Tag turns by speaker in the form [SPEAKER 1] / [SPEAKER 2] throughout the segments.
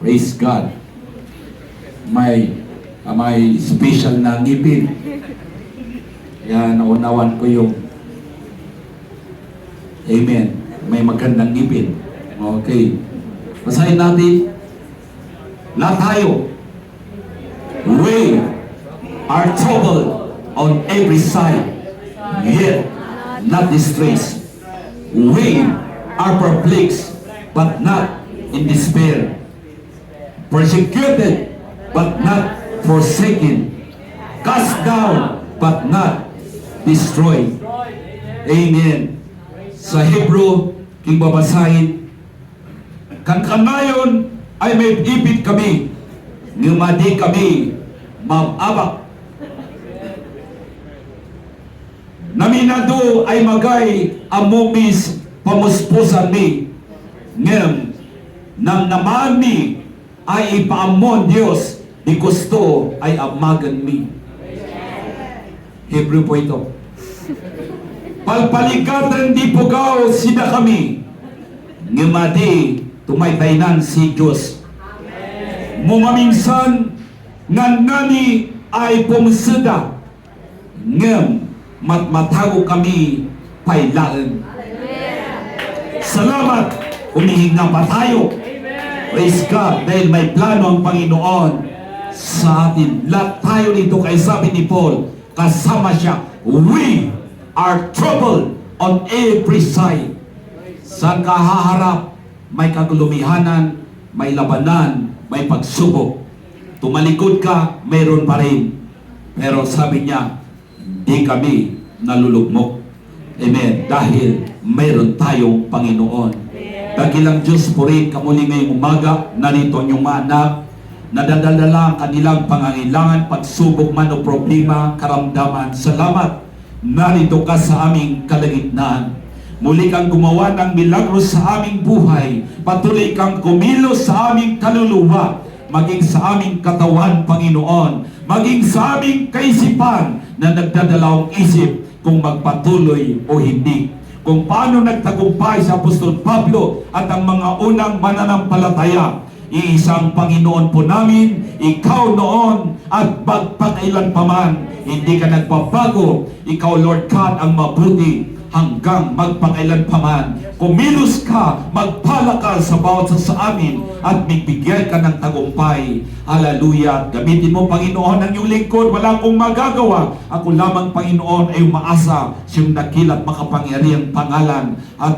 [SPEAKER 1] Praise God. May special na ngipin. Kaya naunawan ko yung Amen. May magandang ngipin. Okay. Basahin natin. Lahat tayo. We are troubled on every side, yet not distressed. We are perplexed, but not in despair. Persecuted, but not forsaken. Cast down, but not destroyed. Amen. Sa Hebrew, king babasahin, kan kanayon ay may ipit kami, ngumadi kami, mababak. Naminado ay magay amomis pamuspusan mi, ngem nang naman mi ay ipaamon Diyos, di gusto ay amagan mi. Hebrew po ito. Palpaligatan di pugaw sida kami, ngumadi tumaytaynan si Diyos. Mumaminsan ngani ay pumusida, ngem matmatago kami pailaan. Salamat, humihinga pa tayo. Praise God, dahil may plano ang Panginoon sa atin. Lahat tayo nito, kay sabi ni Paul, kasama siya, we are troubled on every side. Saan ka haharap, may kagulumihanan, may labanan, may pagsubok. Tumalikod ka, mayroon pa rin. Pero sabi niya, di kami nalulugmok. Amen. Dahil mayroon tayong Panginoon. Dakilang Diyos po rin kamuli ngayong umaga, narito ang iyong mga anak, nadadala ang kanilang pangangailangan, pagsubok man o problema, karamdaman. Salamat, narito ka sa aming kalagitnaan. Muli kang gumawa ng milagro sa aming buhay. Patuloy kang kumilos sa aming kaluluwa, maging sa aming katawan, Panginoon, maging sa aming kaisipan na nagdadalawang isip kung magpatuloy o hindi. Kung paano nagtagumpay sa Apostol Pablo at ang mga unang mananampalataya. Iisang Panginoon po namin, ikaw noon at magpakailan paman. Hindi ka nagbabago. Ikaw, Lord God, ang mabuti hanggang magpakailan paman. Kumilos ka, magpala ka sa bawat sa amin at magbigay ka ng tagumpay. Hallelujah. Gamitin mo, Panginoon, ang iyong lingkod. Wala akong magagawa. Ako lamang, Panginoon, ay umaasa sa iyong dakilat makapangyarihang pangalan at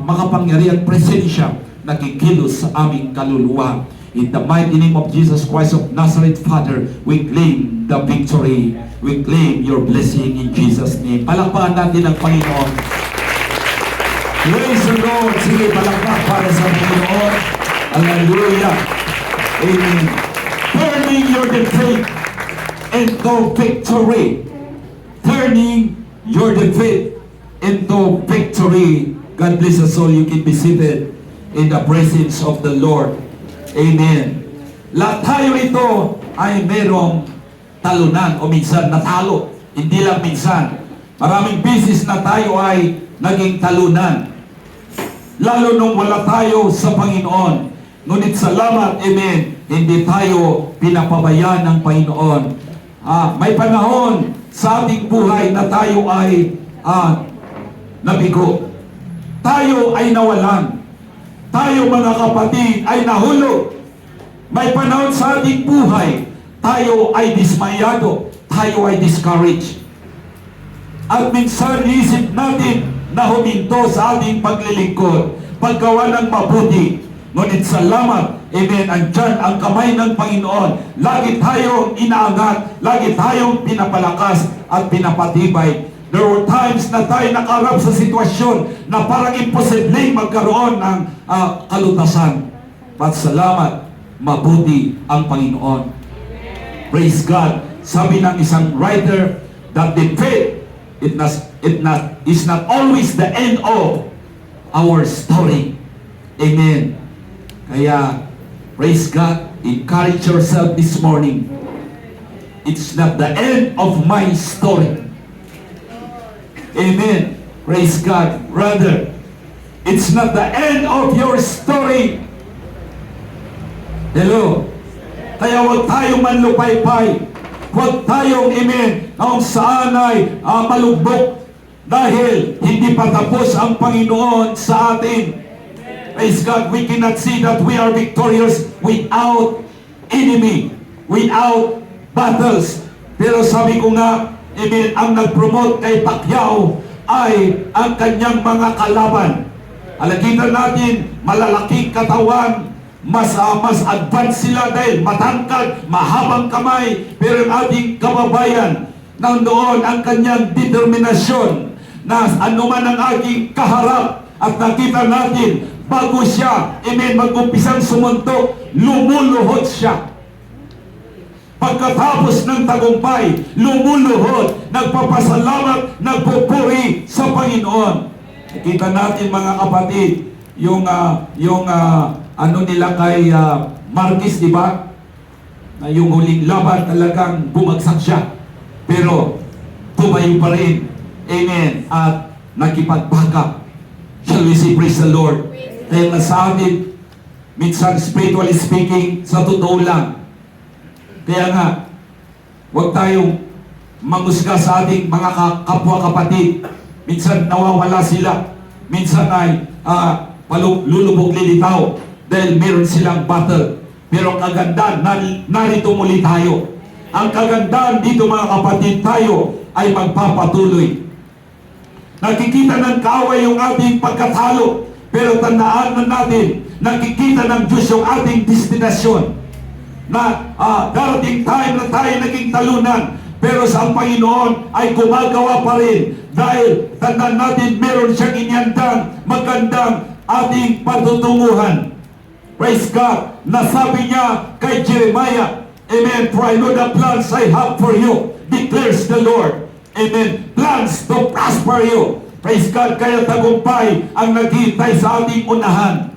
[SPEAKER 1] makapangyarihang presensya nakikilos sa aming kaluluwa. In the mighty name of Jesus Christ of Nazareth, Father, we claim the victory. We claim your blessing in Jesus' name. Palakpakan natin ang Panginoon. Praise the Lord. Sige, palakpak para sa Panginoon. Hallelujah. Amen. Turning your defeat into victory. Turning your defeat into victory. God bless us all. You can be seated in the presence of the Lord. Amen. Lahat tayo ito ay merong talunan o minsan natalo. Hindi lang minsan. Maraming beses na tayo ay naging talunan. Lalo nung wala tayo sa Panginoon. Ngunit salamat, amen, hindi tayo pinapabayaan ng Panginoon. May panahon sa ating buhay na tayo ay nabigo. Tayo ay nawalan. Tayo mga kapatid ay nahulog. May panahon sa ating buhay, tayo ay dismayado, tayo ay discouraged. At minsan isip natin na huminto sa ating paglilingkod, paggawa ng mabuti. Ngunit salamat, amen, andyan ang kamay ng Panginoon. Lagi tayong inaangat, lagi tayong pinapalakas at pinapatibay. There were times na tayo nakarap sa sitwasyon na parang imposibleng magkaroon ng kalutasan. But salamat, mabuti ang Panginoon. Praise God. Sabi ng isang writer that the faith is not always the end of our story. Amen. Kaya, praise God, encourage yourself this morning. It's not the end of my story. Amen. Praise God. Rather, it's not the end of your story. Hello? Kaya huwag tayong manlupaypay. Huwag tayong kung saan ay malugbok dahil hindi pa tapos ang Panginoon sa atin. Praise God, we cannot see that we are victorious without enemy, without battles. Pero sabi ko nga, amen, ang nag-promote kay Pacquiao ay ang kanyang mga kalaban. Alagitan natin, malalaking katawan, mas advanced sila dahil matangkad, mahabang kamay, pero ang ating kababayan, nandoon ang kanyang determinasyon na anuman ang aking kaharap, at nakita natin, bago siya, mag-umpisang sumuntok, lumuluhod siya. Pagkatapos ng tagumpay, lumuluhod, nagpapasalamat, nagpupuri sa Panginoon. Nakita natin mga kapatid, yung ano nila kay Marquez, di ba? Na yung huling laban talagang bumagsak siya. Pero tumayo pa rin. Amen. At nakipagbaka. Shall we say praise the Lord? Dahil nasa atin, minsan spiritually speaking, sa totoo lang. Kaya nga, huwag tayong mangusga sa ating mga kapwa kapatid. Minsan nawawala sila. Minsan ay lulubog lilitaw dahil meron silang battle. Pero ang kagandahan, narito muli tayo. Ang kagandahan dito mga kapatid, tayo ay magpapatuloy. Nakikita ng kaaway yung ating pagkatalo, pero tandaan na natin, nakikita ng Diyos yung ating destinasyon. Na darating time na tayo naging talunan, pero sa Panginoon ay gumagawa pa rin. Dahil tandaan natin, meron siyang inyandang magandang ating patutunguhan. Praise God. Nasabi niya kay Jeremiah, amen, for I know the plans I have for you, declares the Lord. Amen. Plans to prosper you. Praise God. Kaya tagumpay ang naghihintay sa ating unahan.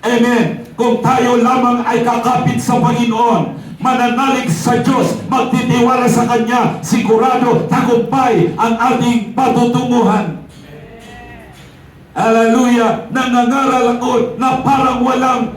[SPEAKER 1] Amen. Kung tayo lamang ay kakapit sa Panginoon, mananalig sa Diyos, magtitiwala sa Kanya, sigurado tagumpay ang ating patutunguhan. Hallelujah! Nangangaral ako na parang walang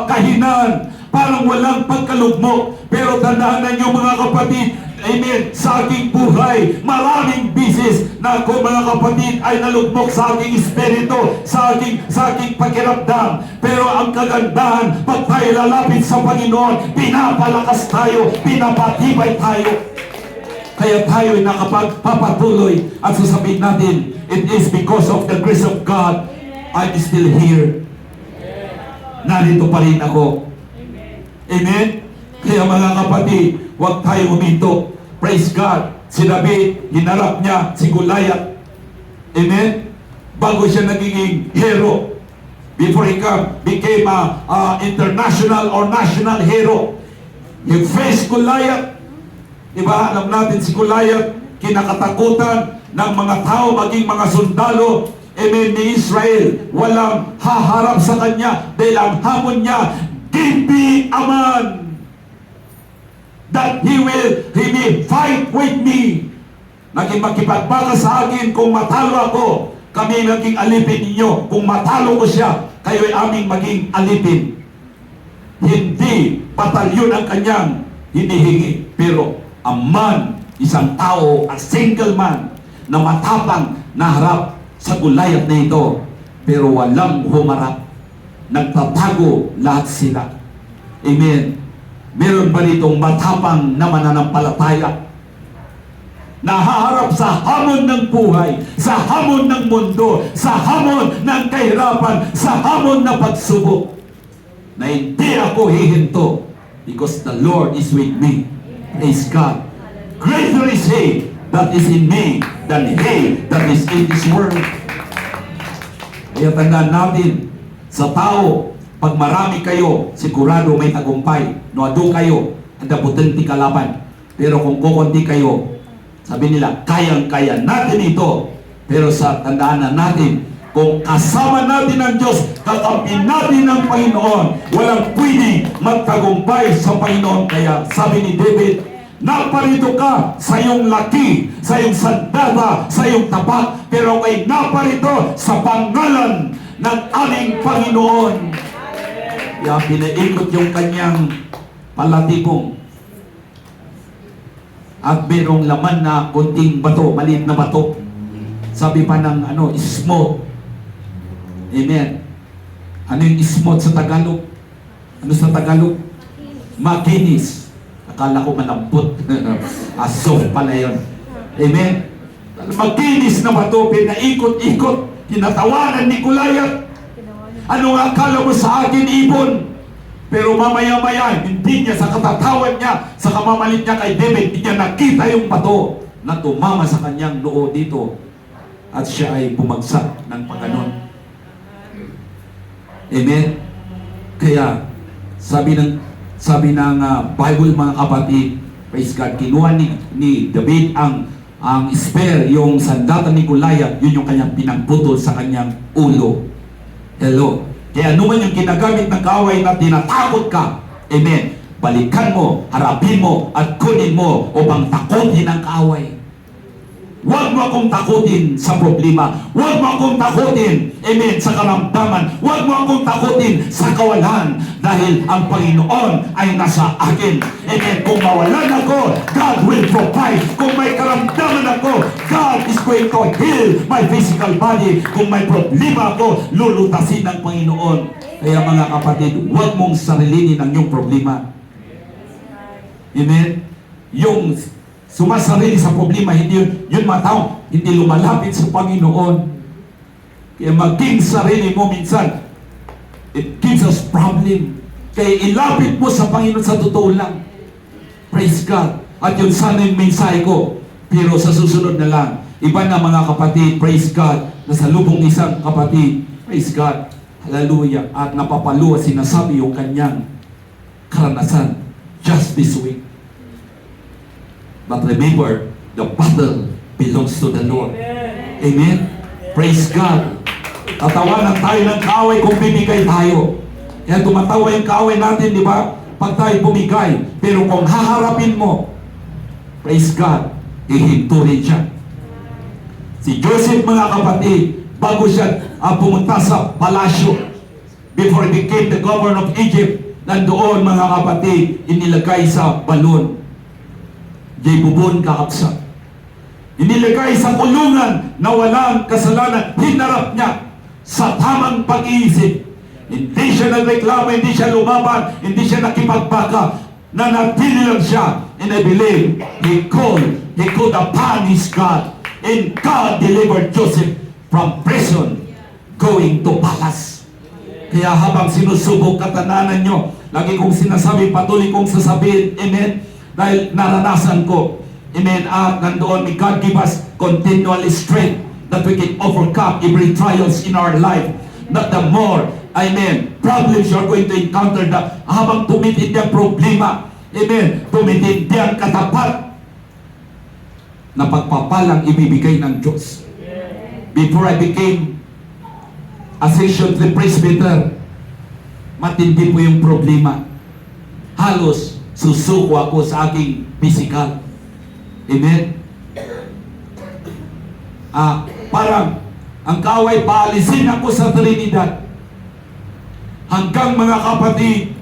[SPEAKER 1] kahinaan, parang walang pagkalugmok. Pero tandaan ninyo mga kapatid, amen, sa aking buhay, maraming bisis na ako mga kapatid ay nalugmok sa aking espiritu, sa aking pakiramdam. Pero ang kagandahan, pag tayo lalapit sa Panginoon, pinapalakas tayo, pinapatibay tayo. Kaya tayo ay nakapagpapatuloy at sasabihin natin, it is because of the grace of God, I'm still here. Narito pa rin ako. Amen? Kaya mga kapatid, huwag tayo huminto. Praise God. Si David, hinarap niya si Goliath. Amen? Bago siya naging hero. Before he became a international or national hero. He faced Goliath. Diba? Alam natin si Goliath, kinakatakutan ng mga tao, maging mga sundalo, amen, ni Israel. Walang haharap sa kanya dahil ang hamon niya, give me a man that he will fight with me. Naging makipagbaka sa akin, kung matalo ako, kami naging alipin ninyo. Kung matalo ko siya, kayo ay aming maging alipin. Hindi batalyon ang kanyang hinihingi. Pero a man, isang tao, a single man, na matapang na harap sa Goliath na ito. Pero walang humarap. Nagtatago lahat sila. Amen. Meron ba ditong matapang na mananampalataya? Nahaharap sa hamon ng buhay, sa hamon ng mundo, sa hamon ng kahirapan, sa hamon na pagsubok, na hindi ako hihinto because the Lord is with me. Praise God. Greater is He that is in me than he that is in this world. Kaya tandaan natin, sa tao, pag marami kayo, sigurado may tagumpay. Noado kayo, ang potente kalaban. Pero kung kukunti kayo, sabi nila, kayang-kaya natin ito. Pero sa tandaan na natin, kung kasama natin ang Diyos, kakampi natin ang Panginoon, walang pwedeng magtagumpay sa Panginoon. Kaya sabi ni David, naparito ka sa iyong laki, sa iyong sandata, sa iyong tapat, pero ay naparito sa pangalan ng aming Panginoon. Kaya pinaikot yung kanyang palatipong. At merong laman na kunting bato, maliit na bato. Sabi pa ng smooth. Amen. Ano yung smooth sa Tagalog? Ano sa Tagalog? Makinis. Akala ko malambot. Soft pala yun. Amen. Makinis na bato, pinaikot-ikot. Tinatawanan ni Goliath. Ano nga akala mo sa akin, ibon? Pero mamaya-maya, hindi niya sa katatawan niya, sa kamamalit niya kay David, hindi niya nakita yung bato na tumama sa kanyang noo dito. At siya ay bumagsak ng pagganon. Amen? Kaya, sabi ng Bible, mga kapatid, praise God, kinuha ni David ang spear, yung sandata ni Goliath, yun yung kanyang pinagputol sa kanyang ulo. Hello? Kaya ano man yung ginagamit ng kaaway na tinatakot ka, amen, balikan mo, harapin mo, at kunin mo upang takutin ang kaaway. Huwag mo akong takutin sa problema. Huwag mo akong takutin, amen, sa karamdaman. Huwag mo akong takutin sa kawalan. Dahil ang Panginoon ay nasa akin. Amen. Kung mawalan ako, God will provide. Kung may karamdaman ako, God is going to heal my physical body. Kung may problema ako, lulutasin ng Panginoon. Kaya mga kapatid, huwag mong sarilinin ang iyong problema. Amen. Yung sumasarili sa problema, hindi yun matao, hindi lumalapit sa Panginoon. Kaya maging sarili mo minsan, it gives us problem. Kaya ilapit mo sa Panginoon sa totoo lang. Praise God. At yun sana yung mensahe ko. Pero sa susunod na lang, iba na mga kapatid, praise God, nasa lubong isang kapatid, praise God, hallelujah, at napapaluwa, sinasabi yung kanyang karanasan just this week. But remember, the battle belongs to the Lord. Amen? Praise God. Tatawanan tayo ng kaaway kung bibigay tayo. Kaya tumatawa yung kaaway natin, di ba? Pag tayo bumigay. Pero kung haharapin mo, praise God, ihinturin siya. Si Joseph, mga kapatid, bago siya pumunta sa palasyo, before he became the governor of Egypt, nandoon, mga kapatid, inilagay sa balon. Bubon kakapsa. Inilagay sa kulungan na walang kasalanan. Hinarap niya sa tamang pag-iisip. Hindi siya nagreklamo, hindi siya lumaban, hindi siya nakipagbaka. Nanatili lang siya. And I believe he called upon his God. And God delivered Joseph from prison going to palace. Kaya habang sinusubok katananan nyo, lagi kong sinasabi, patuloy kong sasabihin, amen, dahil naranasan ko, amen, at nandoon, may God give us continual strength that we can overcome every trials in our life. Not the more, amen, problems you're going to encounter, na habang tumitindi ang problema, amen, tumitindi ang katapat na pagpapalang ibibigay ng Diyos. Before I became Ascension Tree Presbyter, matindi po yung problema. Halos susuko ako sa aking physical. Amen? Parang ang kaaway, paalisin ako sa Trinidad. Hanggang, mga kapatid,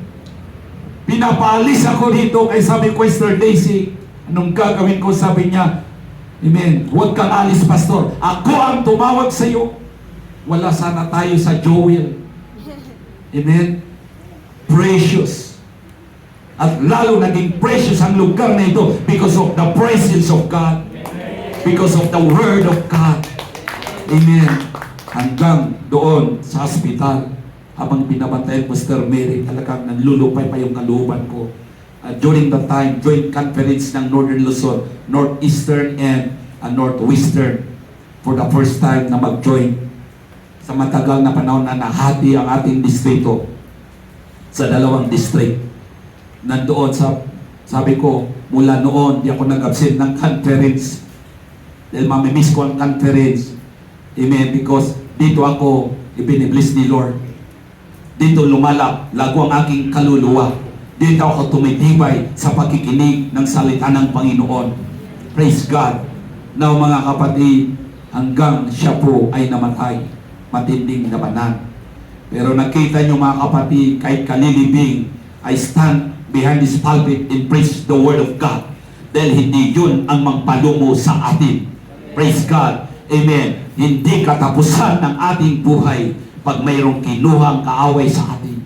[SPEAKER 1] pinapaalis ako dito kay sabi ko, Sister Daisy, anong gagawin ko? Sabi niya, amen, huwag kang alis, Pastor. Ako ang tumawag sa iyo. Wala sana tayo sa Joel. Amen? Precious. At lalo naging precious ang lugar na ito because of the presence of God. Because of the Word of God. Amen. Hanggang doon sa hospital, habang binabantayan ko Sister Mary, talagang nanlulupay pa yung kalooban ko. During the time, joint conference ng Northern Luzon, Northeastern and Northwestern, for the first time na mag-join. Sa matagal na panahon na nahati ang ating distrito sa dalawang district. Nandoon sabi ko, mula noon, di ako nag-absent ng conference. Dahil mamimiss ko ang conference. Amen. Because dito ako ibinibless ni Lord. Dito lago ang aking kaluluwa. Dito ako tumitibay sa pakikinig ng salita ng Panginoon. Praise God. Now, mga kapatid, hanggang siya po ay namatay. Matinding labanan. Pero nakita nyo mga kapatid, kahit kalilibing, I stand behind this pulpit and preach the Word of God. Dahil hindi yun ang magpalumo sa atin. Praise God. Amen. Hindi katapusan ng ating buhay pag mayroong kinuhang kaaway sa atin.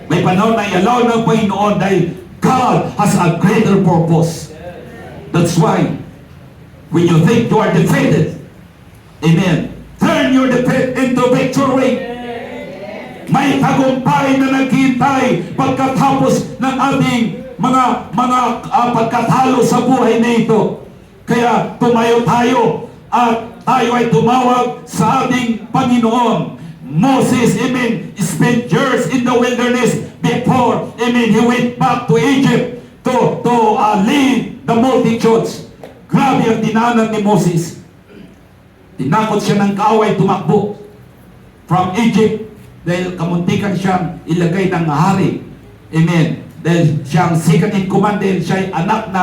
[SPEAKER 1] May panahon na ialaw ng Panginoon dahil God has a greater purpose. That's why when you think you are defeated, amen, turn your defeat into victory. May tagumpay na naghintay pagkatapos ng ating mga pagkatalo sa buhay na ito. Kaya tumayo tayo at tayo ay tumawag sa ating Panginoon. Moses, amen, spent years in the wilderness before, amen, he went back to Egypt to lead the multitudes. Grabe ang dinanan ni Moses. Tinakot siya ng kaaway, tumakbo from Egypt dahil kamuntikan siyang ilagay ng hari. Amen. Dahil siyang second in command, dahil siya ay anak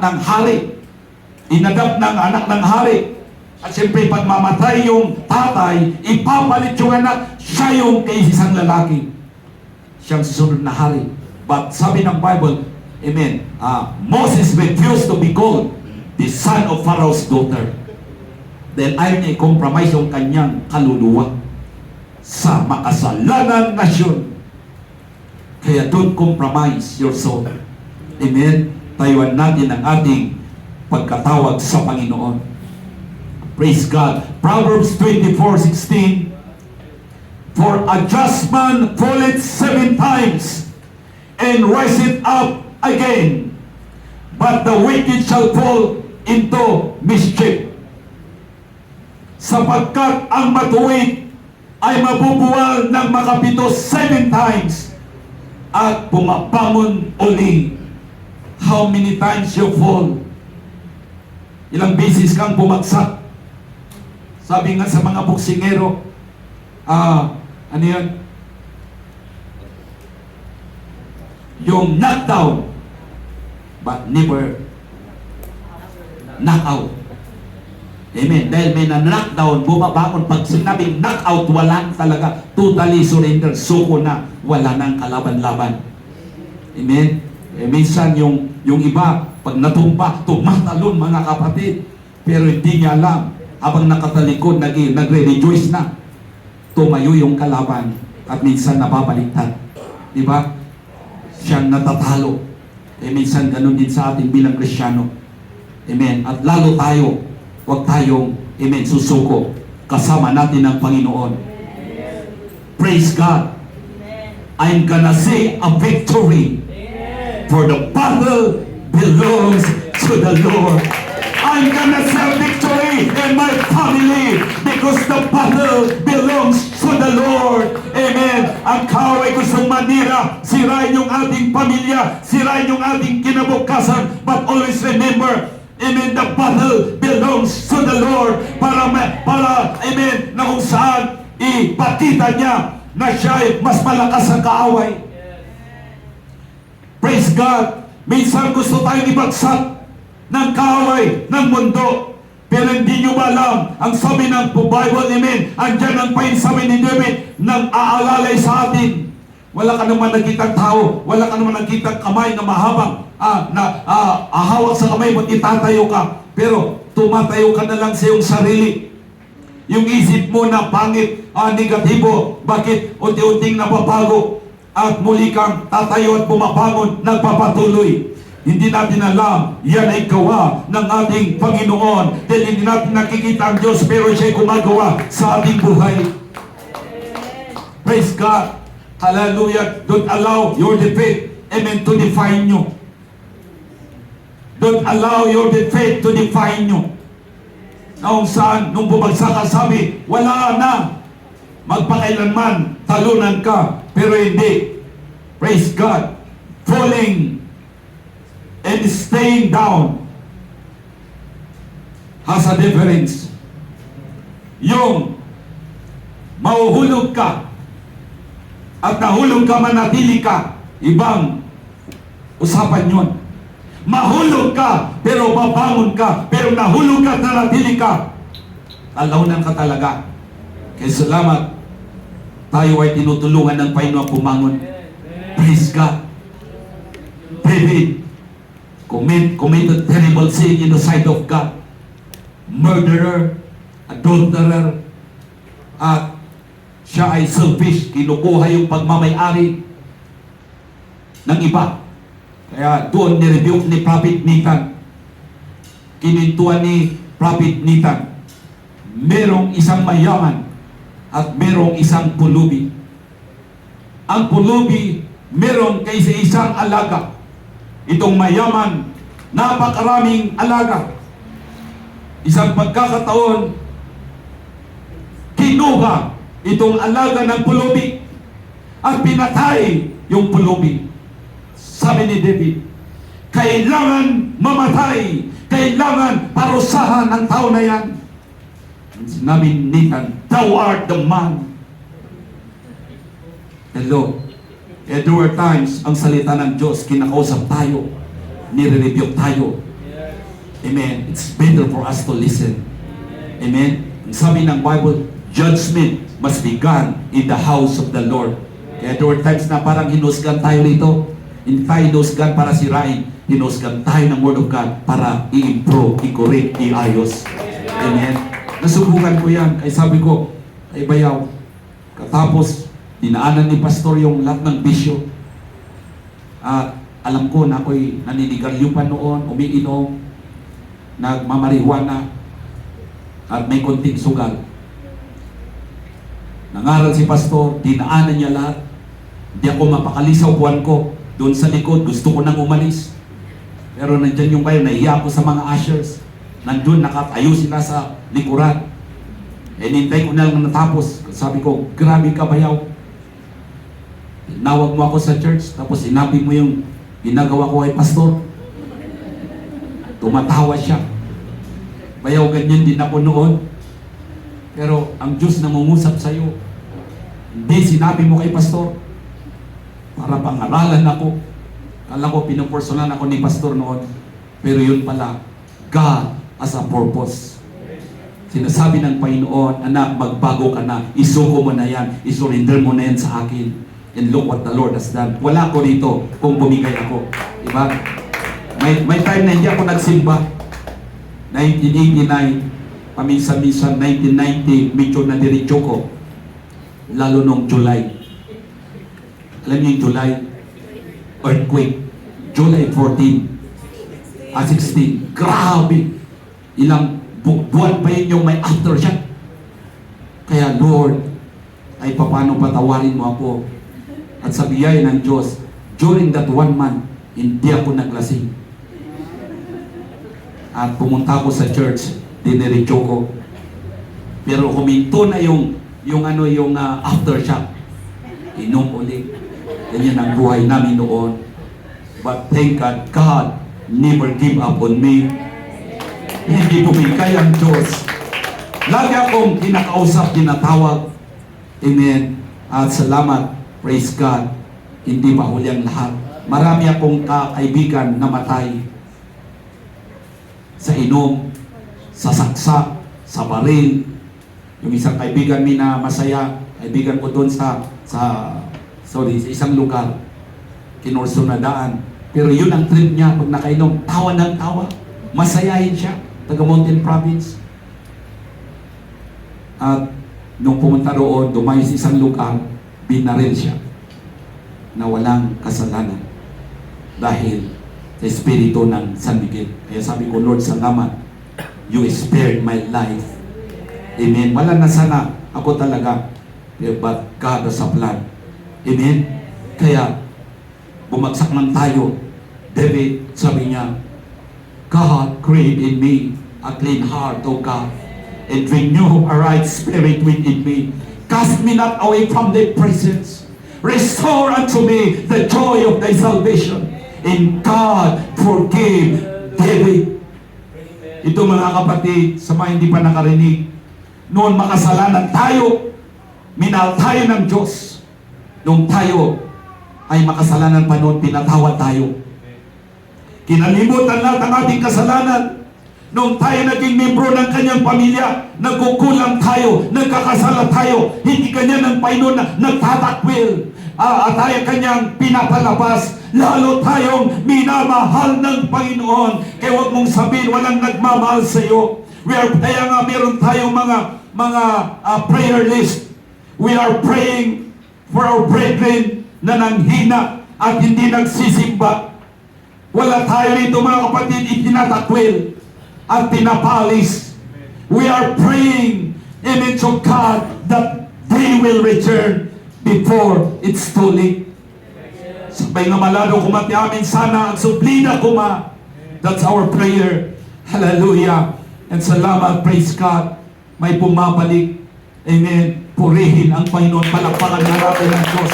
[SPEAKER 1] ng hari. Inadapt ng anak ng hari. At siyempre, pag mamatay yung tatay, ipapalit yung anak, siya yung isang lalaki. Siyang susunod na hari. But sabi ng Bible, amen, Moses refused to be called the son of Pharaoh's daughter. Dahil ayaw niya i-compromise yung kanyang kaluluwa sa makasalanan nasyon. Kaya don't compromise your soul. Amen? Tayuan natin ang ating pagkatawag sa Panginoon. Praise God. Proverbs 24:16. For a just man falleth 7 times and riseth up again, but the wicked shall fall into mischief. Sapagkat ang matuwid ay mabubuwal ng makapito 7 times at pumabangon uli. How many times you fall? Ilang beses kang bumagsak? Sabi nga sa mga boksingero, ano yun? Yung knockdown, but never knockout. Amen. Dahil may na-knockdown, bumabangon. Pag sinabing knockout, wala talaga. Totally surrender. Suko na. Wala nang kalaban-laban. Amen. Minsan yung iba, pag natumba, tumatalon mga kapatid. Pero hindi niya alam. Habang nakatalikod, nagre-rejoice na. Tumayo yung kalaban. At minsan nababaliktad. Diba? Siyang natatalo. Minsan ganun din sa ating bilang Kristiyano. Amen. At lalo tayo, huwag tayong, amen, susuko. Kasama natin ang Panginoon. Praise God. I'm gonna say a victory. For the battle belongs to the Lord. I'm gonna say victory in my family because the battle belongs to the Lord. Amen. Ang kaaway gustong manira, sirain yung ating pamilya, sirain yung ating kinabukasan, but always remember, amen, the battle belongs to the Lord para amen, na kung saan ipakita niya na siya ay mas malakas ang kaaway. Praise God. Minsan gusto tayong ibagsak ng kaaway ng mundo. Pero hindi nyo ba alam, ang sabi ng Bible, amen, andyan ang painsabi ni David nang aalalay sa atin. Wala ka naman nakitang tao, wala ka naman nakitang kamay na mahabang ahawak sa kamay mo, itatayo ka. Pero tumatayo ka na lang sa iyong sarili. Yung isip mo na pangit, negatibo, bakit unti-unting nababago at muli kang tatayo at bumabangon, nagpapatuloy. Hindi natin alam, yan ay gawa ng ating Panginoon. Dahil hindi natin nakikita ang Diyos, pero siya'y gumagawa sa ating buhay. Praise God. Hallelujah. Don't allow your defeat, amen, to define you. Don't allow your defeat to define you. Noong saan, nung bumagsak ka, sabi, wala na. Magpakailanman, talunan ka. Pero hindi. Praise God. Falling and staying down has a difference. Yung mahuhulog ka at nahulog ka, manatili ka, ibang usapan yun. Mahulog ka, pero babangon ka, pero nahulog ka at nanatili ka, talaunan ka talaga. Kaya salamat, Tayo ay tinutulungan ng Panginoon pumangon. Praise God. David committed terrible sin in the sight of God. Murderer, adulterer, at siya ay selfish, kinukuha yung pagmamayari ng iba. Kaya doon ni-rebuke ni Prophet Nathan. Kinintuan ni Prophet Nathan, merong isang mayaman at merong isang pulubi. Ang pulubi, merong kaysa isang alaga. Itong mayaman, napakaraming alaga. Isang pagkakataon, kinuha itong alaga ng pulubi at pinatay yung pulubi. Sabi ni David, kailangan mamatay, kailangan parusahan ang tao na yan. Sinabi ni Nathan, thou art the man. Hello. There were times, ang salita ng Diyos, kinakausap tayo, nire-rebuke tayo. Amen. It's better for us to listen. Amen. Sabi ng Bible, judgment must be done in the house of the Lord. Kaya there were times na parang hinusgan tayo rito. Hindi tayo hinusgan para sirain. Hinusgan tayo ng Word of God para i-improve, i-correct, i-ayos. Amen. Nasubukan ko yan. Kaya sabi ko, ay bayaw. Katapos, dinaanan ni Pastor yung lahat ng bisyo. At alam ko na ako'y naninigarilyo pa noon, umiinom, nagmamarihuana, at may konting sugal. Nangaral si Pastor, dinaanan niya lahat. Hindi ako mapakali sa upuan ko. Doon sa likod, gusto ko nang umalis. Pero nandyan yung bayo, nahiya ako sa mga ushers. Nandun, nakatayo sila sa likuran. Nintay ko na lang natapos. Sabi ko, grabe ka bayaw. Tinawag mo ako sa church, tapos sinabi mo yung ginagawa ko kay Pastor. Tumatawa siya. Bayaw, ganyan din ako noon. Pero ang Diyos nangungusap sa iyo. Hindi sinabi mo kay Pastor. Para pangaralan ako. Kala ko pinupersonan ako ni Pastor noon. Pero yun pala, God has a purpose. Sinasabi ng Panginoon, anak, magbago ka na. Isuko mo na yan. Isurrender mo na yan sa akin. And look what the Lord has done. Wala ko dito kung bumigay ako. Diba? May time na hindi ako nagsimba. 1989, paminsan-minsan 1990, medyo na diretso ko. Lalo nung July. Alam niyo yung July? Earthquake. July 14. 16. Grabe! Ilang buwan pa yun yung may aftershock. Kaya Lord, ay paano patawarin mo ako? At sa biyaya ng Diyos, during that 1 month, hindi ako naglasing. At pumunta ako sa church, diniretso ko. Pero huminto na yung aftershock. Inom ulit. Ganyan ang buhay namin noon. But thank God, God never give up on me. Hindi bumigay ang Diyos. Lagi akong kinakausap, tinatawag. Amen. At salamat. Praise God. Hindi mahuli ang lahat. Marami akong kaibigan na matay. Sa inom, sa saksak, sa baril. Yung isang kaibigan mi na masaya, kaibigan ko doon sa isang lugar. Kinurso na daan. Pero yun ang trip niya pag nakainom. Tawa ng tawa. Masayahin siya. Taga Mountain Province. At nung pumunta roon, dumayo sa isang lugar, binaril siya na walang kasalanan dahil sa espiritu ng San Miguel. Kaya sabi ko, Lord, salamat. You spared my life. Amen. Wala na sana ako talaga. But God has a plan. Amen. Kaya, bumagsak man tayo. David, sabi niya, God, create in me a clean heart, O God, and renew a right spirit within me. Cast me not away from thy presence. Restore unto me the joy of thy salvation. And God forgive David. Ito mga kapatid, sa mga hindi pa nakarinig, noon makasalanan tayo, minahal tayo ng Diyos. Nung tayo ay makasalanan pa noon, pinatawad tayo. Kinalimutan lahat ang ating kasalanan. Nung tayo naging membro ng kanyang pamilya, nagkukulang tayo, nagkakasala tayo, hindi kanya ng Panginoon na nagtatakwil. At tayo kanyang pinapalabas, lalo tayong minamahal ng Panginoon. Kaya huwag mong sabihin, walang nagmamahal sa iyo. Kaya nga meron tayong mga prayer list. We are praying for our brethren na nanghina at hindi nagsisimba. Wala tayo rito mga kapatid, itinatakwil at pinapalis. We are praying, amen, to God that they will return before it's too late. Sabay nga malado kumati amin sana ang sublina kuma. That's our prayer. Hallelujah. And salamat, praise God. May bumabalik. Amen. Purihin ang Panginoon. Palakpakan natin ng Diyos.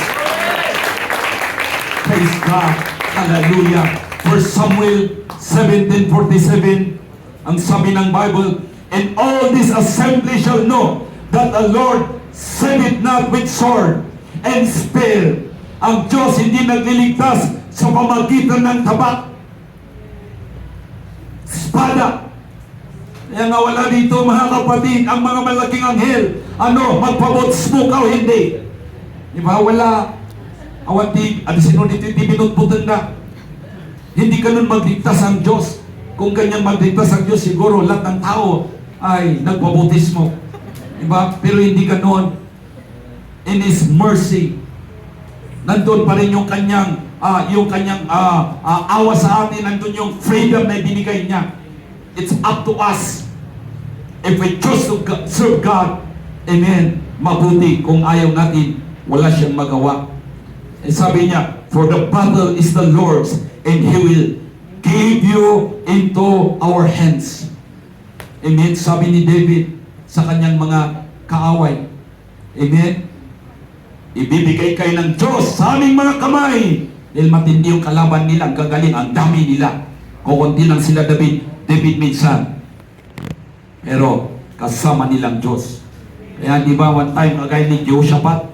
[SPEAKER 1] Praise God. Hallelujah. 1 Samuel 17:47, ang sabi ng Bible, and all this assembly shall know that the Lord saveth not with sword and spear. Ang Diyos hindi nagliligtas sa pamagitan ng tabak, espada. Kaya nga wala dito mga kapatid, ang mga malaking anghel, magpabot smoke o hindi. Di ba? Wala. Awanti, sinunit hindi binutbutan na. Hindi ganun magligtas ang Diyos. Kung ganyan magligtas ang Diyos, siguro lahat ng tao ay nagbabutismo. Diba? Pero hindi ganun. In His mercy, nandun pa rin yung kanyang awa sa atin, nandun yung freedom na ibinigay niya. It's up to us. If we choose to serve God, amen, mabuti. Kung ayaw natin, wala siyang magawa. Eh, sabi niya, for the battle is the Lord's, and He will give you into our hands. Amen. Sabi ni David sa kanyang mga kaaway, amen, ibibigay kayo ng Diyos sa aming mga kamay. Dahil matindi yung kalaban nila, ang gagaling, ang dami nila. Kukunti lang sila David minsan. Pero kasama nilang Diyos. Kaya di ba one time, kagaya ni Jehoshaphat,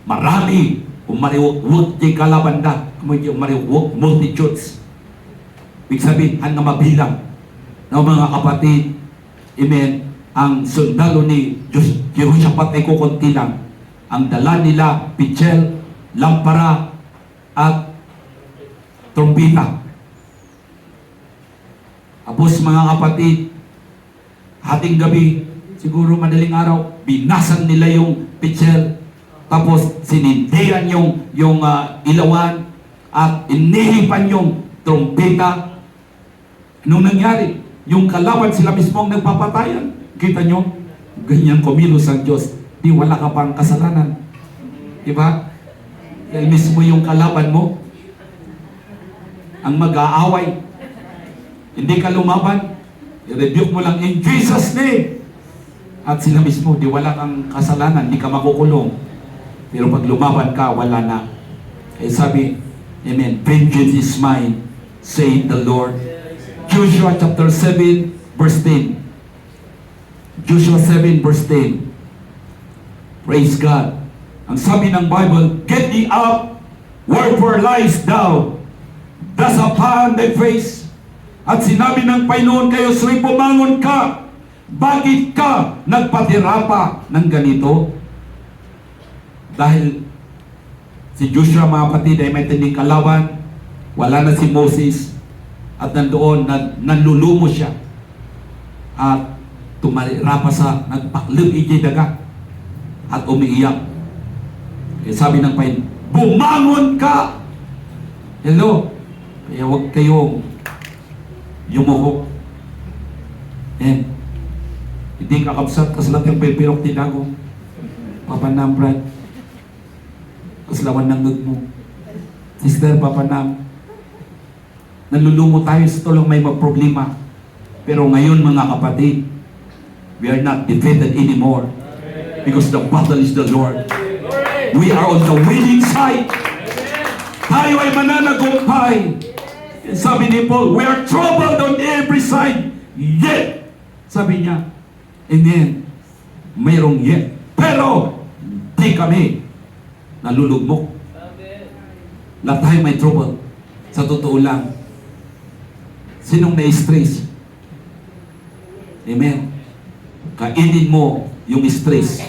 [SPEAKER 1] marami, umariwag di kalaban na, umariwag multitudes. Ibig sabihin, ang mabilang ng mga kapatid, amen, ang sundalo ni Jehoshaphat ay kukunti lang. Ang dala nila, pichel, lampara, at trompeta. Tapos mga kapatid, hating gabi, siguro madaling araw, binasan nila yung pichel, tapos sinindihan yung ilawan, at inihipan yung trompeta. Nung nangyari, yung kalaban sila mismo ang nagpapatayan. Kita nyo, ganyan kumilos ang Diyos. Di wala ka pang kasalanan. Diba? Dahil mismo yung kalaban mo ang mag-aaway. Hindi ka lumaban, i-rebuke mo lang in Jesus' name. At sila mismo, di wala kang kasalanan, di ka makukulong. Pero pag lumaban ka, wala na. Eh sabi, amen, vengeance is mine, saith the Lord. Joshua chapter 7, verse 10. Joshua 7, verse 10. Praise God. Ang sabi ng Bible, get thee up, wherefore liest thou, thus upon thy face. At sinabi ng Panginoon kayo, su'y bumangon ka. Bakit ka nagpatira pa ng ganito? Dahil si Joshua, mga kapatid, ay may tinding kalaban. Wala na si Moses. At nandoon, nanlulumo siya. At tumarira pa sa nagpaklib ijay daga. At umiiyak. Kaya sabi ng Panginoon, bumangon ka! Hello? Kaya huwag kayong yumuko. Hindi kakabsat, kaslat yung pipirok tinago. Papanam, Brad. Kaslawan ng ngag mo. Sister, papanam. Nalulumo tayo sa tulong may problema. Pero ngayon, mga kapatid, we are not defeated anymore. Because the battle is the Lord. We are on the winning side. Tayo ay mananagumpay. Sabi ni Paul, we are troubled on every side. Yet, sabi niya, amen, mayroong yet. Pero, di kami nalulugmok. Lahat tayo may trouble. Sa totoo lang, sinong na-stress? Amen. Kainin mo yung stress.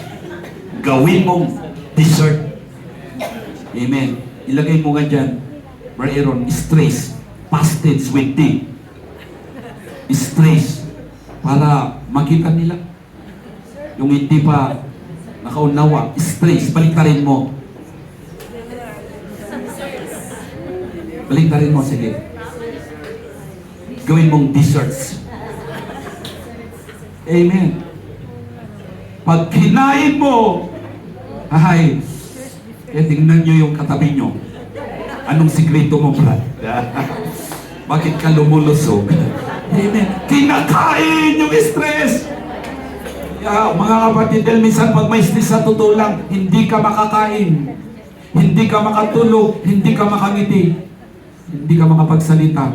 [SPEAKER 1] Gawin mong dessert. Amen. Ilagay mo nga dyan, Brother Aaron, stress. Fasted with tea. Stress. Para makita nila. Yung hindi pa nakaunawa. Stress. Baliktarin mo. Baliktarin mo, sige. Gawin mong desserts. Amen. Pag kinain mo, ay, tingnan nyo yung katabi nyo. Anong sikreto mo, Brad? Bakit ka lumulusog? Amen. Kinakain yung stress. Mga kapatid, dahil minsan pag may stress sa totoo lang, hindi ka makakain. Hindi ka makatulog. Hindi ka makangiti. Hindi ka makapagsalita.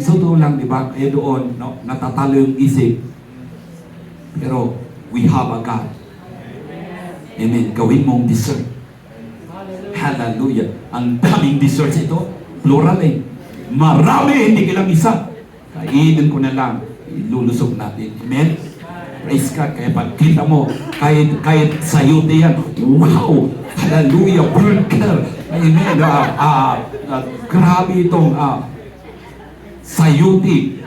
[SPEAKER 1] Sa totoo lang, di ba? Kaya doon, no, natatalo yung isip. Pero, we have a God. Amen. Gawin mong dessert. Hallelujah. Ang daming desserts ito. Plural eh. Marami, hindi kilang isa. Kainin ko na lang. Ilulusog natin. Amen. Praise God. Kaya pagkita mo, kahit sayote yan, wow! Hallelujah! Burger! Amen. Grabe itong sayote.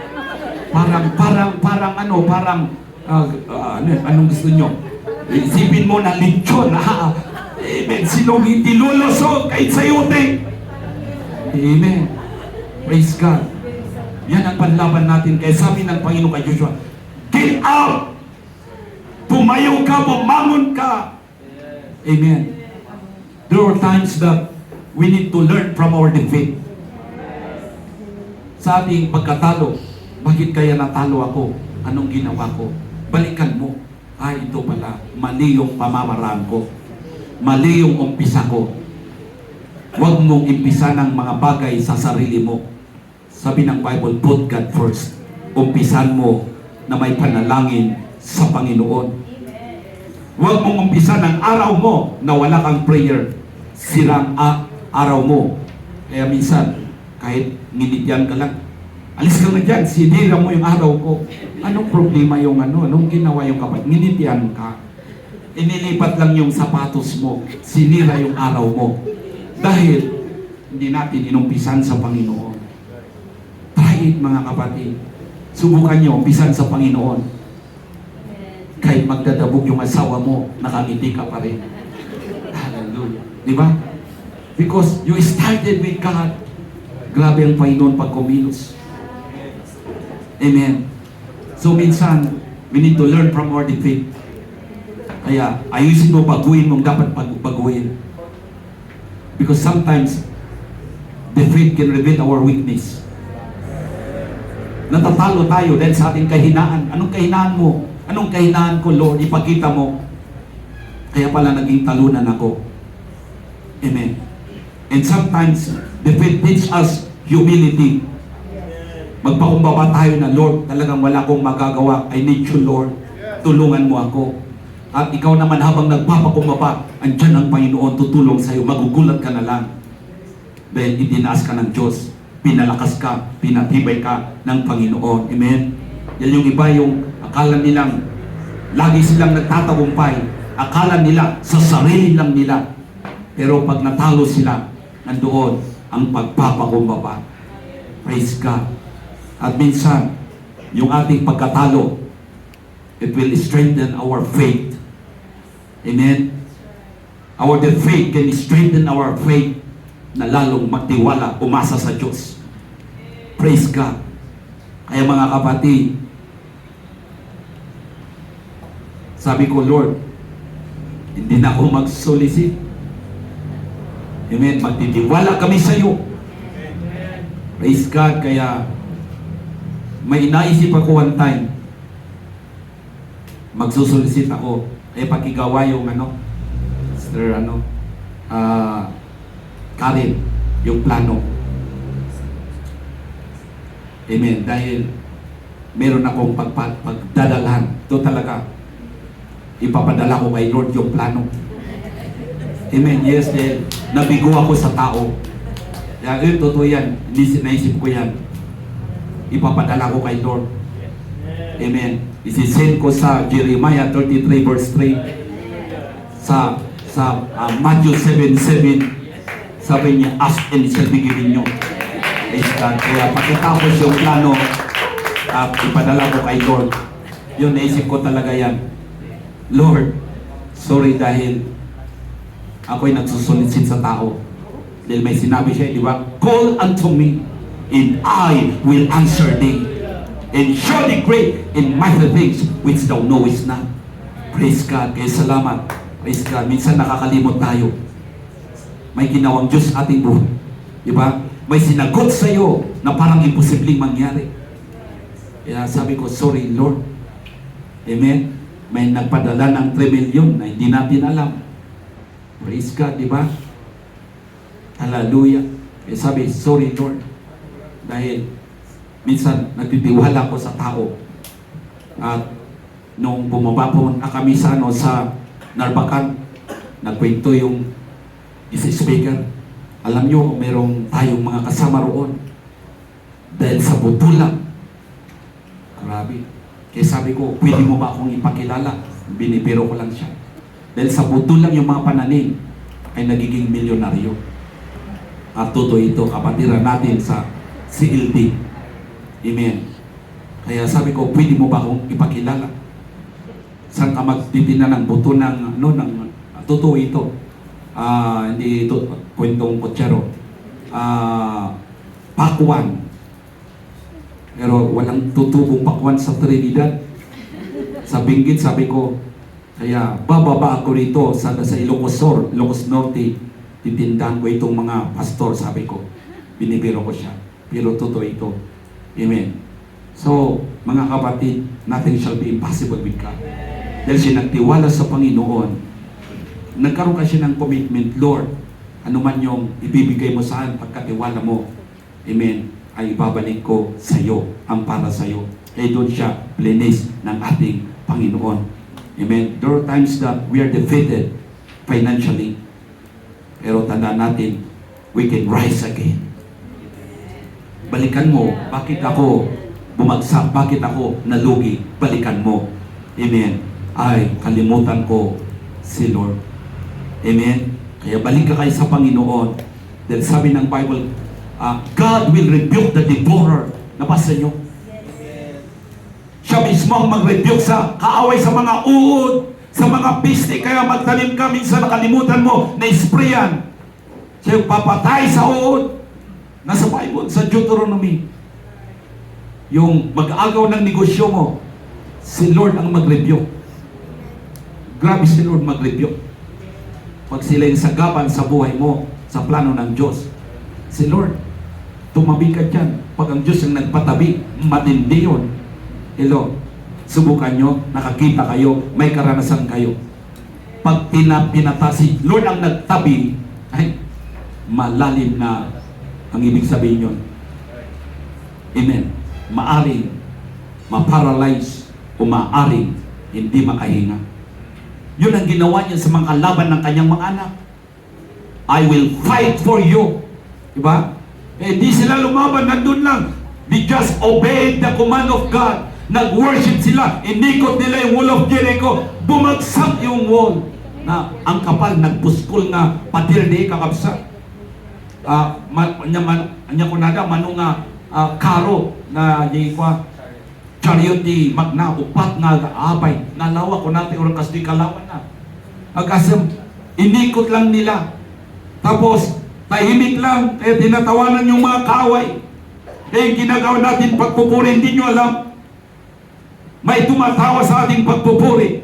[SPEAKER 1] Parang anong gusto nyo? Isipin mo na lechon. Amen. Sinong hindi lulusog kahit sayote? Amen. Praise God. Yan ang panlaban natin. Kaya sabi ng Panginoon kay Joshua, get out! Tumayo ka, bumangon ka! Amen. There are times that we need to learn from our defeat. Sa ating pagkatalo, bakit kaya natalo ako? Anong ginawa ko? Balikan mo. Ay, ito pala. Mali yung pamamaraan ko. Mali yung umpisa ko. Huwag mong umpisa ng mga bagay sa sarili mo. Sabi ng Bible, put God first. Umpisan mo na may panalangin sa Panginoon. Huwag mong umpisa ng araw mo na wala kang prayer. Sirang araw mo. Kaya minsan, kahit nginitian ka lang, alis ka na dyan, sinira mo yung araw ko. Anong problema yung anong ginawa yung kapatid? Nginitian ka. Inilipat lang yung sapatos mo, sinira yung araw mo. Dahil, hindi natin inumpisan sa Panginoon. Try it, mga kapatid. Subukan nyo, umpisan sa Panginoon. Kahit magdadabog yung asawa mo, nakangiti ka pa rin. Hallelujah. Di ba? Because you started with God. Grabe ang Panginoon pag kumilos. Amen. So minsan, we need to learn from our defeat. Kaya, ayusin mo, baguhin mong dapat baguhin. Because sometimes, defeat can reveal our weakness. Natatalo tayo dahil sa ating kahinaan. Anong kahinaan mo? Anong kahinaan ko, Lord? Ipakita mo. Kaya pala naging talunan ako. Amen. And sometimes, defeat teach us humility. Magpakumbaba tayo na, Lord, talagang wala akong magagawa. I need you, Lord. Tulungan mo ako. At ikaw naman habang nagpapakumbaba, andyan ang Panginoon tutulong sa iyo. Magugulat ka na lang. Dahil itinaas ka ng Diyos. Pinalakas ka, pinatibay ka ng Panginoon. Amen? Yan yung iba yung akala nilang lagi silang nagtatagumpay. Akala nila sa sarili lang nila. Pero pag natalo sila, nandoon ang pagpapakumbaba. Praise God. At minsan, yung ating pagkatalo, it will strengthen our faith. Amen? Our faith can strengthen our faith na lalong magtiwala, umasa sa Diyos. Praise God. Kaya mga kapatid, sabi ko, Lord, hindi na ako mag-solicit. Amen? Magtitiwala kami sa iyo. Praise God. Kaya may inaisip ako one time, magsusulisit ako. Eh pakigawa yung Sister Karen, yung plano. Amen. Dahil meron akong pagdadalhan. Ito talaga. Ipapadala ko kay Lord yung plano. Amen. Yes, dahil nabigo ako sa tao. Kaya totoo yan. Naisip ko yan. Ipapadala ko kay Lord. Amen. Isisend ko sa Jeremiah 33 verse 3. Sa Matthew 7:7, sabi niya, ask and it shall be given nyo. Kaya pagkatapos yung plano, ipadala ko kay Lord. Yun, naisip ko talaga yan. Lord, sorry dahil ako'y nagsusulisit sa tao. Dahil may sinabi siya, di ba? Call unto me, and I will answer thee, and show thee great and mighty things which thou knowest not. Praise God. Kaya salamat. Praise God. Minsan nakakalimot tayo. May ginawang Diyos ating buhay. Di ba? May sinagot sa iyo na parang imposibleng mangyari. Kaya sabi ko, sorry Lord. Amen? May nagpadala ng 3 million na hindi natin alam. Praise God, di ba? Hallelujah. Kaya sabi, sorry Lord. Dahil minsan nagtitiwala ko sa tao. At nung bumaba po na kami sa Narbacan, nagkwento yung isa speaker. Alam nyo, merong tayong mga kasama roon. Dahil sa butulang. Grabe. Kaya sabi ko, pwede mo ba akong ipakilala? Binibiro ko lang siya. Dahil sa butulang yung mga pananim ay nagiging milyonaryo. At totoo ito, kapatiran natin sa CLD. Amen. Kaya sabi ko, pwede mo ba akong ipakilala? Saan ka magtitina ng buto ng totoo ito? Hindi ito kwentong kutsero. Pakwan. Pero walang tutubong pakwan sa Trinidad. Sa Benguet, sabi ko, kaya bababa ako rito sa Ilocos Norte, titindahan ko itong mga pastor, sabi ko. Binibiro ko siya. Pero totoo ito. Amen. So, mga kapatid, nothing shall be impossible with God. Dahil siya nagtiwala sa Panginoon, nagkaroon kasi ng commitment, Lord, ano man yung ibibigay mo saan pagkatiwala mo, amen, ay ibabalik ko sa iyo, ang para sa iyo. Kaya doon siya plenis ng ating Panginoon. Amen. There are times that we are defeated financially, pero tandaan natin, we can rise again. Balikan mo, bakit ako bumagsak, bakit ako nalugi, balikan mo. Amen. Ay, kalimutan ko si Lord. Amen. Kaya balik ka kayo sa Panginoon. Dahil sabi ng Bible, God will rebuke the devourer. Nabasa nyo? Siya mismo ang mag-rebuke sa kaaway sa mga uod, sa mga piste. Kaya magtanim ka, minsan nakalimutan mo, na-sprayan. Siya yung papatay sa uod. Nasa Bible, sa Deuteronomy. Yung mag-agaw ng negosyo mo, si Lord ang mag-rebuke. Grabe si Lord mag-rebuke. Pag sila yung sagapan sa buhay mo, sa plano ng Diyos, si Lord, tumabi ka dyan. Pag ang Diyos ang nagpatabi, matindi yun. Hello, subukan nyo, nakakita kayo, may karanasan kayo. Pag pinatasi, Lord ang nagtabi, ay, malalim na ang ibig sabihin yun. Amen. Maaring ma-paralyze o maaring hindi makahinga. Yun ang ginawa niya sa mga kalaban ng kanyang mga anak. I will fight for you. Diba? Eh, di sila lumaban, nandun lang. They just obeyed the command of God. Nag-worship sila. Inikot nila yung wall of Jericho. Bumagsak yung wall. Na ang kapal, nagpuskol nga patir di kakabsa. Anya ko nada, manunga karo na di kwa chariot di magna upat nga abay nalawa ko natin orang kas di kalawan na agasem inikot lang nila tapos tahimik lang kaya tinatawanan yung mga kaaway ginagawa natin pagpupuri hindi nyo alam may tumatawa sa ating pagpupuri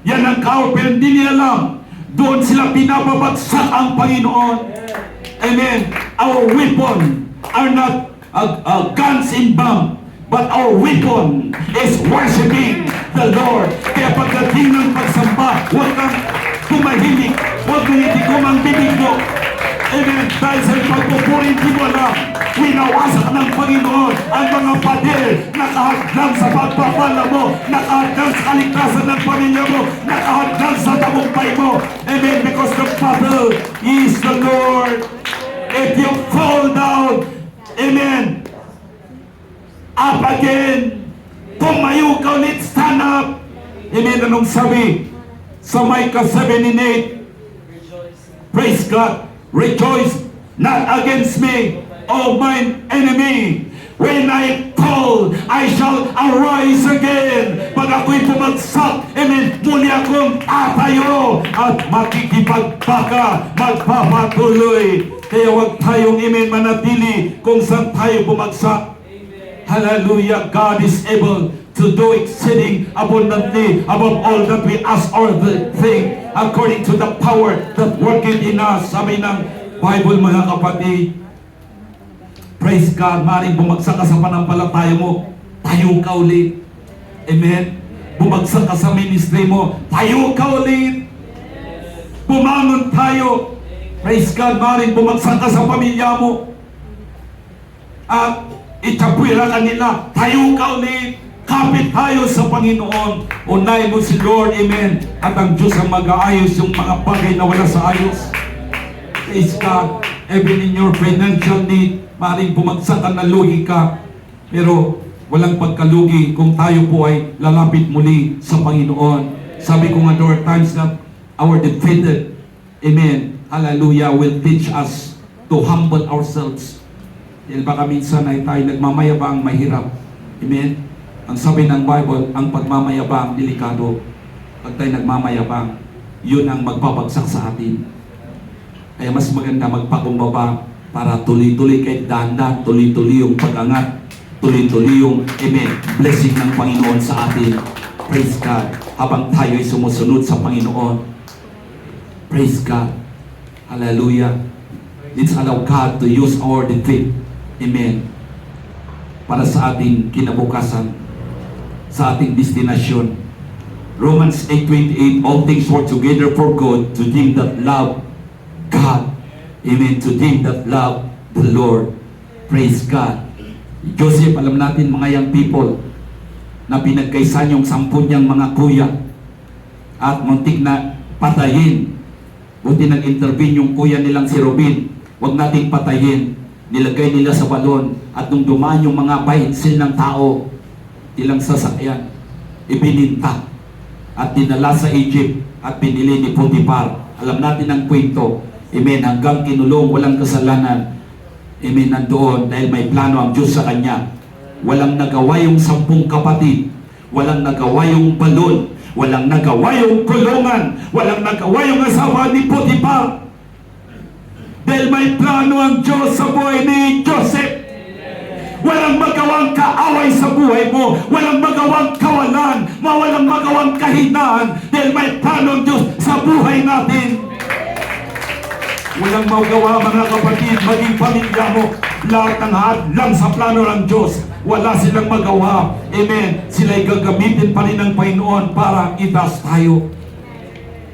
[SPEAKER 1] yan ang kaaway pero hindi nila alam doon sila pinapabagsak ang Panginoon. Amen. Our weapon are not guns and bomb, but our weapon is worshiping the Lord. Kaya pagdating ng pagsamba, huwag kang tumahimik, huwag kang itikom ang bibig mo. Amen. Dahil sa pagpupuri, hindi mo alam, winawasak ng Panginoon ang mga pader, nakahadlang sa pagpapala mo, nakahadlang sa kaligtasan ng pamilya mo, nakahadlang sa tagumpay mo. Amen. Because the battle is the Lord. If you fall down, amen, up again, tumayo ka ulit, Amen. Anong sabi sa Micah 7:8? Praise God. Rejoice not against me, O mine enemy. When I fall, I shall arise again. Pag ako'y bumagsak, amen, muli akong tatayo at makikipagbaka, magpapatuloy. Kaya huwag tayong, amen, manatili kung saan tayo bumagsak. Hallelujah. God is able to do exceeding abundantly above all that we ask or think, according to the power that worketh in us. Sabi ng Bible, mga kapatid. Praise God. Maring bumagsak ka sa panampalataya mo, tayo ka ulit. Amen. Bumagsak ka sa ministry mo, tayo ka ulit. Bumangon tayo. Praise God. Maring bumagsak ka sa pamilya mo at itapwira ka nila, tayo ka ulit. Kapit tayo sa Panginoon. Unahin mo si Lord. Amen. At ang Diyos ang mag-aayos yung mga bagay na wala sa ayos. Praise God. Even in your financial need, maaaring bumagsak ka, nalugi ka, pero walang pagkalugi kung tayo po ay lalapit muli sa Panginoon. Sabi ko nga, there are times that our defeated, amen, hallelujah, will teach us to humble ourselves. Dahil baka minsan ay tayo nagmamayabang mahirap. Amen. Ang sabi ng Bible, ang pagmamayabang delikado. Pag tayo nagmamayabang, yun ang magpapagsak sa atin. Kaya mas maganda magpakumbaba para tuloy-tuloy kahit dahan-dahan, tuloy-tuloy yung pag-angat, tuloy-tuloy yung, amen, blessing ng Panginoon sa atin. Praise God. Habang tayo ay sumusunod sa Panginoon. Praise God. Hallelujah. Let's allow God to use our defeat. Amen. Para sa ating kinabukasan, sa ating destinasyon. Romans 8:28, all things work together for good to them that love God. Amen. To them that love the Lord. Praise God. Joseph, alam natin mga young people na pinagkaisan yung 10 niyang mga kuya at muntik na patayin. Buti nag-intervene yung kuya nilang si Robin. Huwag nating patayin. Nilagay nila sa balon at nung dumaan yung mga bahitsil ng tao, ilang sasakyan, ibininta at dinala sa Egypt at binili ni Potiphar. Alam natin ang kwento. Amen. Hanggang kinulong, walang kasalanan. Amen. Nandoon dahil may plano ang Diyos sa kanya. Walang nagawa yung 10 kapatid. Walang nagawa yung balon. Walang nagawa yung kulungan. Walang nagawa yung asawa ni Potiphar. Dahil may plano ang Diyos sa buhay ni Joseph. Walang magawang kaaway sa buhay mo. Walang magawang kawalan. Walang magawang kahinaan. Dahil may plano ang Diyos sa buhay natin. Walang magawa mga kapatid, maging pamilya mo. Lahat ng hadlang sa plano ng Diyos. Wala silang magawa. Amen. Sila'y gagamitin pa rin ng Panginoon para itaas tayo.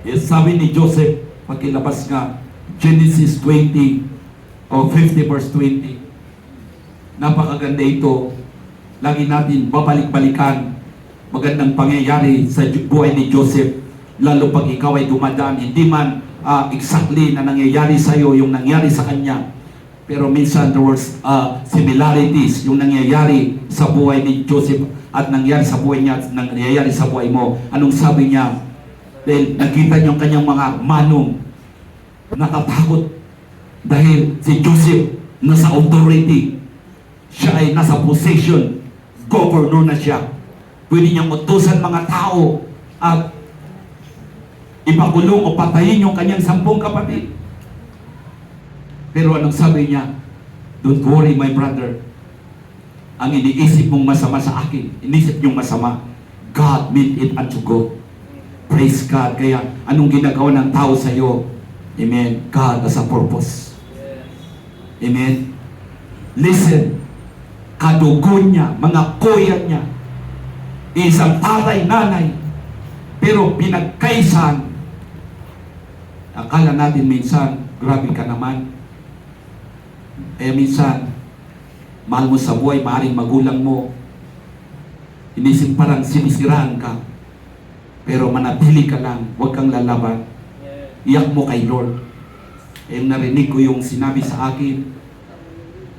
[SPEAKER 1] Yes, sabi ni Joseph, pagkilabas nga, Genesis 20 o 50 verse 20. Napakaganda ito. Lagi natin babalik-balikan. Magandang pangyayari sa buhay ni Joseph. Lalo pag ikaw ay dumadaan, hindi man exactly na nangyayari sa iyo yung nangyari sa kanya. Pero minsan there was similarities yung nangyayari sa buhay ni Joseph at nangyari sa buhay niya at nangyayari sa buhay mo. Anong sabi niya? Dahil nakita niyo ang kanyang mga manong natatakot dahil si Joseph nasa authority. Siya ay nasa possession. Governor na siya. Pwede niyang utusan mga tao at ipakulong o patayin yung kanyang 10 kapatid. Pero anong sabi niya? Don't worry my brother. Ang iniisip mong masama sa akin, inisip niyong masama, God meant it unto good. Praise God. Kaya anong ginagawa ng tao sa iyo? Amen. God has a purpose. Amen. Listen. Kadugo niya, mga kuya niya, isang tatay, nanay, pero pinagkaisan. Akala natin minsan, grabe ka naman. Eh minsan, mahal mo sa buhay, maaaring magulang mo. Inisip parang sinisiraan ka. Pero manatili ka lang, huwag kang lalaban. Iyak mo kay Lord. Eh narinig ko yung sinabi sa akin,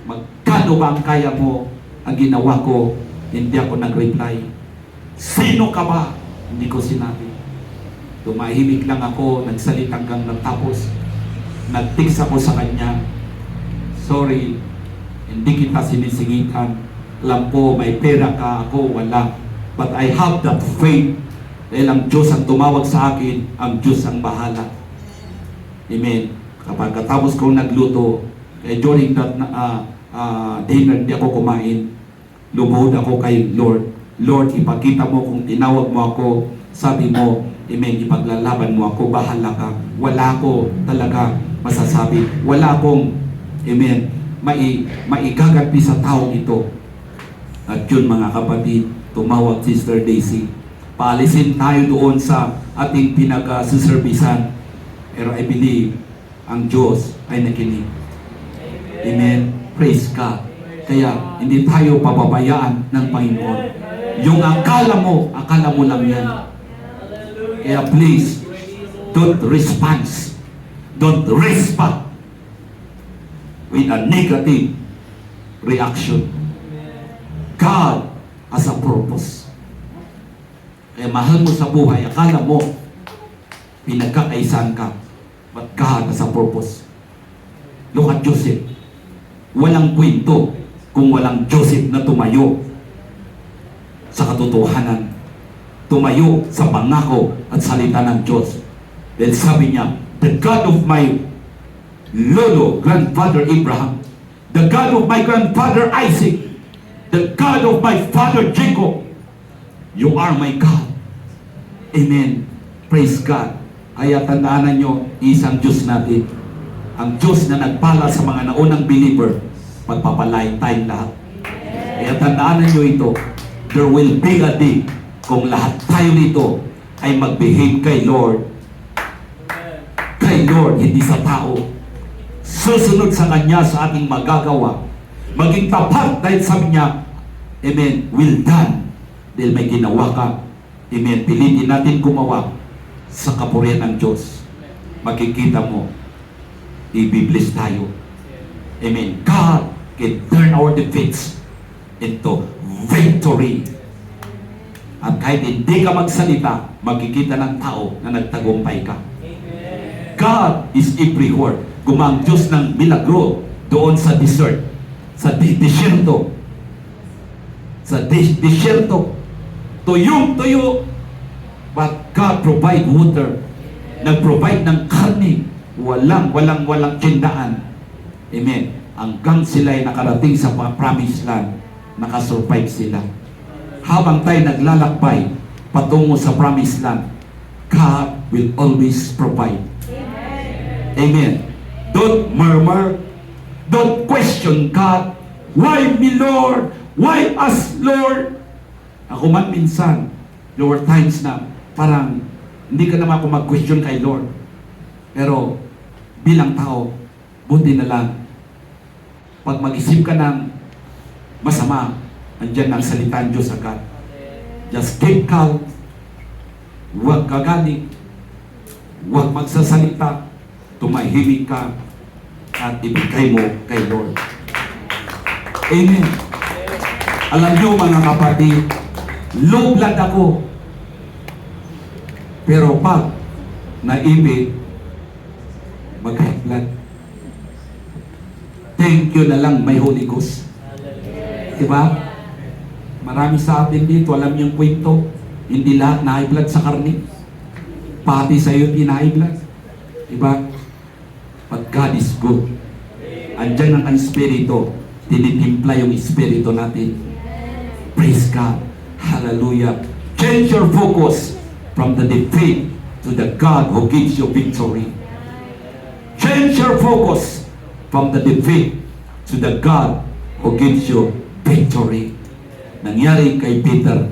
[SPEAKER 1] magkano ba ang kaya mo? Ang ginawa ko, hindi ako nag-reply. Sino ka ba? Hindi ko sinabi. Tumahimik lang ako, nagsalita hanggang natapos. Nag-text ako sa kanya, sorry, hindi kita sinisingitan. Alam ko, may pera ka, ako wala. But I have that faith. Dahil ang Diyos ang tumawag sa akin, ang Diyos ang bahala. Amen. Kapag katapos kong nagluto, during that dinner, hindi ako kumain. Lumuhod ako kay Lord. Lord, ipakita mo kung tinawag mo ako, sabi mo, amen, ipaglalaban mo ako, bahala ka. Wala ko talaga masasabi. Wala akong, amen, maigaganti sa taong ito. At yun mga kapatid, tumawag Sister Daisy. Paalisin tayo doon sa ating pinag-suservisan. Pero I believe, ang Diyos ay nakinig. Amen. Praise God. Kaya hindi tayo pababayaan ng Panginoon. Yung akala mo lang yan. Kaya please, don't respond. Don't respond with a negative reaction. God has a purpose. Kaya mahal mo sa buhay, akala mo pinagkakaisan ka. But God has a purpose. Look at Joseph. Walang kwento kung walang Joseph na tumayo sa katotohanan. Tumayo sa pangako at salita ng Diyos. Then sabi niya, the God of my lolo, grandfather Abraham, the God of my grandfather Isaac, the God of my father Jacob, you are my God. Amen. Praise God. Kaya tandaan nyo, isang Diyos natin. Ang Diyos na nagpala sa mga naunang believer, pagpapalain tayong lahat. Kaya tandaan nyo ito, there will be a day kung lahat tayo dito ay mag-behave kay Lord. Kay Lord, hindi sa tao. Susunod sa Kanya sa ating magagawa. Maging tapat dahil sabi niya, amen, well done. Dahil may ginawa ka. Amen, pilitin natin gumawa sa kapurihan ng Diyos. Makikita mo, i-bless tayo. Amen. God can turn our defeats into victory. At kahit hindi ka magsalita, makikita ng tao na nagtagumpay ka. God is everywhere. Gumang Diyos ng milagro doon sa desert, sa disyerto. Sa disyerto, tuyong-tuyo. But God provide water. Nag-provide ng karne. Walang tindaan. Amen. Hanggang sila ay nakarating sa promised land, nakasurvive sila. Habang tayo naglalakbay patungo sa promised land, God will always provide. Amen. Don't murmur. Don't question God. Why me, Lord? Why us, Lord? Ako man minsan, there were times na parang hindi ka naman ako mag-question kay Lord. Pero bilang tao, buti na lang. Pag mag-isip ka ng masama, andyan ang salita ng Diyos agad. Just keep calm. Huwag gagaling. Huwag magsasalita. Tumahimik ka at ibigay mo kay Lord. Amen. Alam niyo mga kapatid, low blood ako. Pero pag naibig, mag-high blood. Thank you na lang may Holy Ghost. Diba? Marami sa atin dito, alam yung kwento, hindi lahat na high blood sa karne. Pati sa iyo, high blood. Diba? But God is good. Andyan ang Espiritu. Tinitimpla yung Espiritu natin. Praise God. Hallelujah. Change your focus from the defeat to the God who gives you victory. Change your focus from the defeat to the God who gives you victory. Nangyari kay Peter.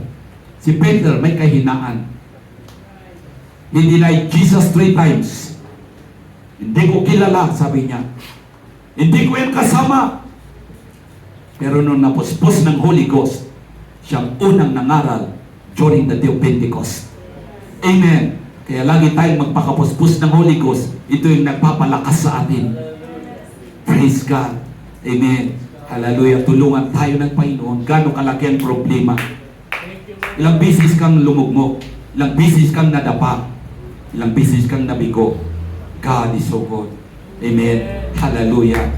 [SPEAKER 1] Si Peter may kahinaan. He denied Jesus 3 times. Hindi ko kilala, sabi niya. Hindi ko yan kasama. Pero nung napuspos ng Holy Ghost, siyang unang nangaral during the day of Pentecost. Amen. Kaya lagi tayong magpakapuspos ng Holy Ghost. Ito yung nagpapalakas sa atin. Praise God. Amen. Hallelujah. Tulungan tayo ng Panginoon. Gano'ng kalaki ang problema. Ilang beses kang lumugmok. Ilang beses kang nadapa. Ilang beses kang nabigo. God is so good. Amen. Hallelujah.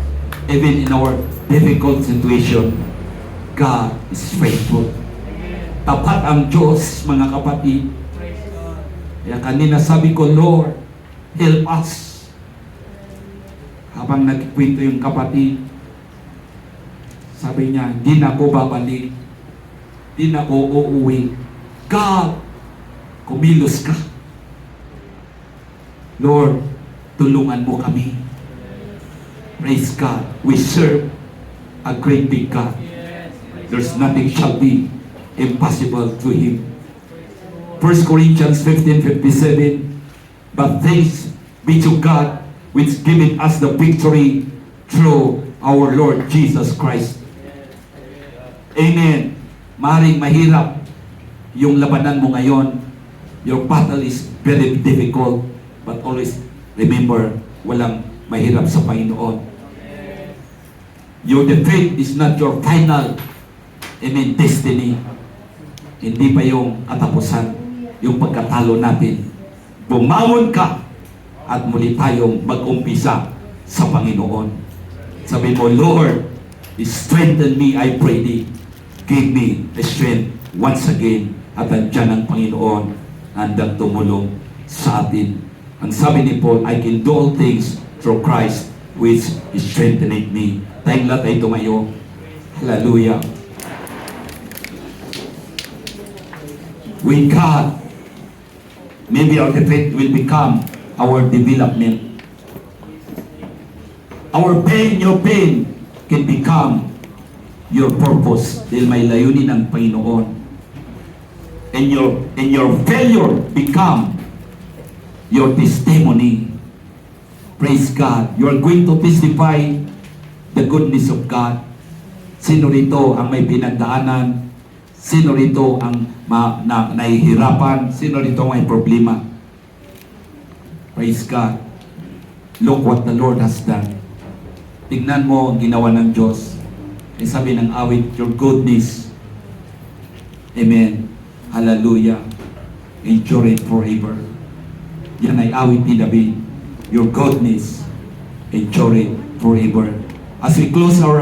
[SPEAKER 1] Even in our difficult situation, God is faithful. Tapat ang Diyos, mga kapatid. Kaya kanina sabi ko, Lord, help us. Habang nagkikwento yung kapatid, sabi niya, di na ako babalik. Di na ako uuwi. God, kumilos ka. Lord, tulungan mo kami. Praise God. We serve a great big God. There's nothing shall be impossible to Him. 1 Corinthians 15:57. But thanks be to God which giveth us the victory through our Lord Jesus Christ. Amen. Maring mahirap yung labanan mo ngayon. Your battle is very difficult. But always remember, walang mahirap sa Panginoon. Your defeat is not your final, amen, destiny. Hindi pa yung katapusan, yung pagkatalo natin. Bumangon ka at muli tayong mag-umpisa sa Panginoon. Sabi mo, Lord, strengthen me, I pray thee. Give me the strength once again. At andyan ang Panginoon handang tumulong sa atin. Ang sabi ni Paul, I can do all things through Christ which strengtheneth me. Tayong lahat ay tumayo. Hallelujah. With God, maybe our defeat will become our development. Our pain, your pain can become your purpose dahil may layunin ng Panginoon. And your failure become your testimony. Praise God. You are going to testify the goodness of God. Sino rito ang may pinagdaanan? Sino rito ang nahihirapan? Sino rito ang may problema? Praise God. Look what the Lord has done. Tignan mo ang ginawa ng Diyos. Ay sabi ng awit, your goodness. Amen. Hallelujah. Endure it forever. Yan ay awit ni David. Your goodness. Endure it forever. As we close our